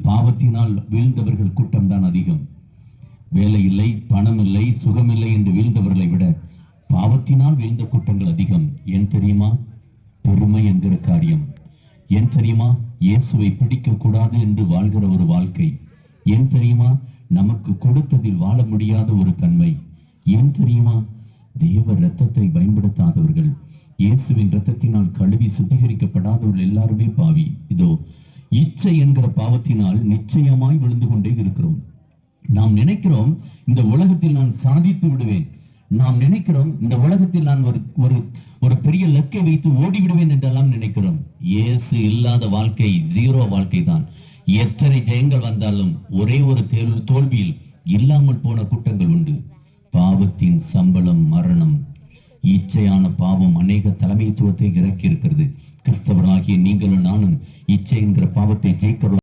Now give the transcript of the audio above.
பாவத்தினால் வீழ்ந்தவர்கள் கூட்டம் தான் அதிகம். வேலை இல்லை, பணம் இல்லை, சுகம் இல்லை என்று வீழ்ந்தவர்களை விட பாவத்தினால் வீழ்ந்த கூட்டங்கள் அதிகம். ஏன் தெரியுமா? பெருமை என்கிற காரியம். ஏன் தெரியுமா? இயேசுவை பிடிக்க கூடாது என்று வாழ்கிற ஒரு வாழ்க்கை. ஏன் தெரியுமா? நமக்கு கொடுத்ததில் வாழ முடியாத ஒரு தன்மை. ஏன் தெரியுமா? தேவ இரத்தத்தை பயன்படுத்தாதவர்கள், இயேசுவின் இரத்தத்தினால் கழுவி சுத்திகரிக்கப்படாதவர்கள் எல்லாருமே பாவி. இதோ இச்சை என்கிற பாவத்தினால் நிச்சயமாய் விழுந்து கொண்டே இருக்கிறோம். நாம் நினைக்கிறோம் இந்த உலகத்தில் நான் சாதித்து விடுவேன், நாம் நினைக்கிறோம் இந்த உலகத்தில் நான் ஒரு பெரிய லக்கை வைத்து ஓடிவிடுவேன் என்றெல்லாம் நினைக்கிறோம். இயேசு இல்லாத வாழ்க்கை ஜீரோ வாழ்க்கை தான். எத்தனை ஜெயங்கள் வந்தாலும் ஒரே ஒரு தோல்வியில் இல்லாமல் போன கூட்டங்கள் உண்டு. பாவத்தின் சம்பளம் மரணம். இச்சையான பாவம் அநேக தலைமைத்துவத்தை இறக்கி இருக்கிறது. கிறிஸ்தவராகிய நீங்களும் நானும் இச்சை என்கிற பாவத்தை ஜெயிக்கிறோம்.